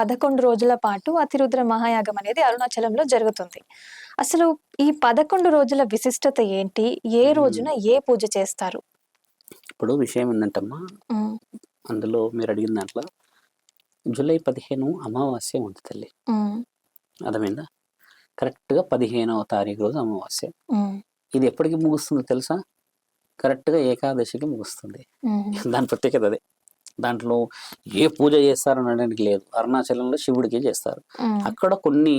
11 రోజుల పాటు అతిరుద్ర మహాయాగం అనేది అరుణాచలంలో జరుగుతుంది. అసలు ఈ 11 రోజుల విశిష్టత ఏంటి? ఏ రోజున ఏ పూజ చేస్తారు? ఇప్పుడు విషయం ఏంటంటమ్మా, హ్మ్. అందులో మీరు అడిగిన దాంట్లో జూలై 15 అమావాస్య ఉంది తల్లి. హ్మ్. అర్థమైందా? కరెక్ట్‌గా 15వ తారీఖు రోజు అమావాస్య. హ్మ్. ఇది ఎప్పటికి ముగుస్తుందో తెలుసా? కరెక్ట్‌గా ఏకాదశికి ముగుస్తుంది. హుహు. దాని ప్రత్యేకత అదే. దాంట్లో ఏ పూజ చేస్తారనడానికి లేదు. అరుణాచలంలో శివుడికే చేస్తారు. హ్మ్. అక్కడ కొన్ని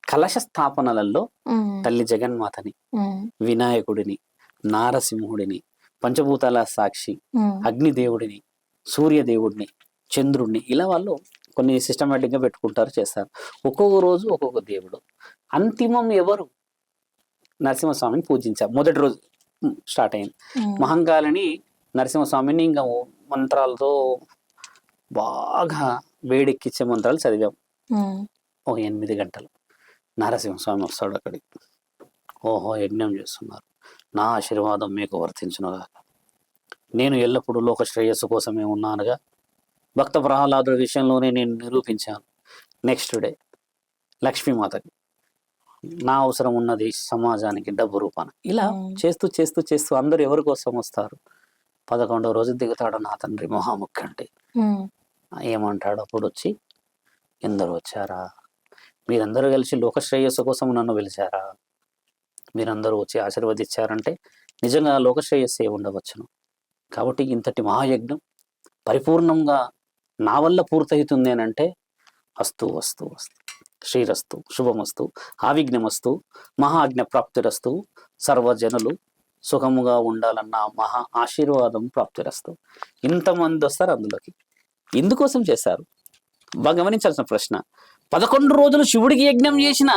కలశ స్థాపనలలో హ్మ్. తల్లి జగన్మాతని, హ్మ్. వినాయకుడిని, నారసింహుడిని, పంచభూతాల సాక్షి, హ్మ్. అగ్నిదేవుడిని, సూర్యదేవుడిని, చంద్రుడిని ఇలా వాళ్ళు కొన్ని సిస్టమేటిక్‌గా పెట్టుకుంటారు, చేస్తారు. ఒక్కొక్క రోజు ఒక్కొక్క దేవుడు. అంతిమం ఎవరు? నరసింహస్వామిని పూజించాం. మొదటి రోజు స్టార్ట్ అయింది. హ్మ్. మహంకాళిని నరసింహస్వామిని ఇంకా మంత్రాలతో బాగా వేడెక్కించే మంత్రాలు చదివాం. హ్మ్. ఒక 8 గంటలు. నరసింహస్వామి వస్తాడు అక్కడికి. ఓహో! యజ్ఞం చేస్తున్నారు. నా ఆశీర్వాదం మీకు వర్తించునుగాక. నేను ఎల్లప్పుడూ లోక శ్రేయస్సు కోసమే ఉన్నానుగా. భక్త ప్రహ్లాదుడి విషయంలోనే నేను నిరూపించాను. నెక్స్ట్ డే లక్ష్మీమాతకి నా అవసరం ఉన్నది సమాజానికి డబ్బు రూపాన. ఇలా హ్మ్. చేస్తూ అందరూ ఎవరి కోసం వస్తారు? 11వ రోజు దిగుతాడు నా తండ్రి మహాముఖ్యంటి. హ్మ్. ఏమంటాడు అప్పుడొచ్చి, ఎందరూ వచ్చారా? మీరందరూ కలిసి లోక శ్రేయస్సు కోసం నన్ను పిలిచారా? మీరందరూ వచ్చి ఆశీర్వదించారంటే నిజంగా లోక శ్రేయస్సే ఉండవచ్చును. కాబట్టి ఇంతటి మహాయజ్ఞం పరిపూర్ణంగా నా వల్ల పూర్తవుతుంది అనంటే అస్తు అస్తు అస్తు శ్రీరస్తు శుభమస్తు ఆవిఘ్నమస్తు మహాజ్ఞ ప్రాప్తిరస్తు సర్వజనులు సుఖముగా ఉండాలన్న మహా ఆశీర్వాదం ప్రాప్తిరస్తు. ఇంతమంది వస్తారు అందులోకి. ఎందుకోసం చేశారు? బాగా గమనించాల్సిన ప్రశ్న. 11 రోజులు శివుడికి యజ్ఞం చేసిన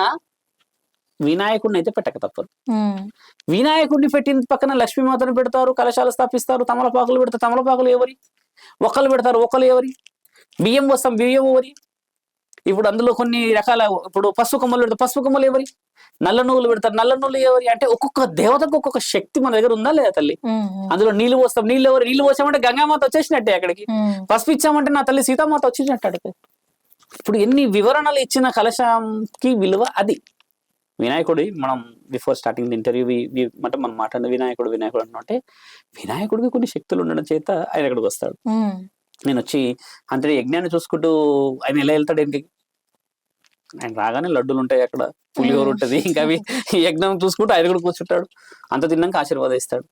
వినాయకుడిని అయితే పెట్టక తప్పదు. హ్మ్. వినాయకుడిని పెట్టిన పక్కన లక్ష్మీమాతను పెడతారు, కలశాలు స్థాపిస్తారు, తమలపాకులు పెడతారు. తమలపాకులు ఎవరి? ఒక్కలు పెడతారు. ఒక్కలు ఎవరి? బియ్యం వస్తాం, బియ్యం ఎవరి? ఇప్పుడు అందులో కొన్ని రకాల, ఇప్పుడు పసుపు కొమ్మలు పెడతారు. పసుపు కొమ్మలు ఎవరి? నల్ల నువ్వులు పెడతారు. నల్ల నువ్వులు ఎవరి? అంటే ఒక్కొక్క దేవతకు ఒక్కొక్క శక్తి మన దగ్గర ఉందా లేదా తల్లి? హ్మ్. అందులో నీళ్లు పోస్తాం. నీళ్ళు ఎవరు? నీళ్లు పోసామంటే గంగామాత వచ్చేసినట్టే అక్కడికి. హ్మ్. పసుపు ఇచ్చామంటే నా తల్లి సీతామాత వచ్చినట్టు అక్కడికి. ఇప్పుడు ఎన్ని వివరణలు ఇచ్చిన కలశంకి విలువ అది. వినాయకుడి మనం బిఫోర్ స్టార్టింగ్ ది ఇంటర్వ్యూ అంటే మనం మాట్లాడిన వినాయకుడు అంటే వినాయకుడికి కొన్ని శక్తులు ఉండడం చేత ఆయన ఇక్కడికి వస్తాడు. హ్మ్. నేను వచ్చి అంటే యజ్ఞాన్ని చూసుకుంటూ ఆయన ఎలా వెళ్తాడు ఇంటికి? ఆయన రాగానే లడ్డూలు ఉంటాయి అక్కడ, పులిహోర హ్మ్. ఉంటుంది, ఇంకా అవి యజ్ఞం చూసుకుంటూ ఆయన కూడా కూర్చుంటాడు. అంత తిన్నాక ఆశీర్వాదం ఇస్తాడు.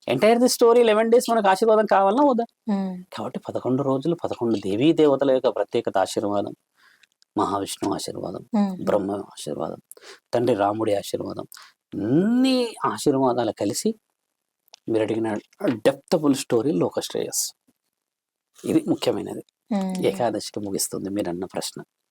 ఎంటైర్ ది స్టోరీ 11 days మనకు ఆశీర్వాదం కావాలన్నా వద్దా? హ్మ్. కాబట్టి 11 రోజులు 11 దేవీ దేవతల యొక్క ప్రత్యేకత ఆశీర్వాదం, మహావిష్ణువు ఆశీర్వాదం, హ్మ్. బ్రహ్మ ఆశీర్వాదం, తండ్రి రాముడి ఆశీర్వాదం, అన్ని ఆశీర్వాదాలు కలిసి మీరు అడిగిన డెప్తబుల్ స్టోరీ లోక శ్రేయస్. ఇది ముఖ్యమైనది. హ్మ్. ఏకాదశికి ముగిస్తుంది మీరన్న ప్రశ్న.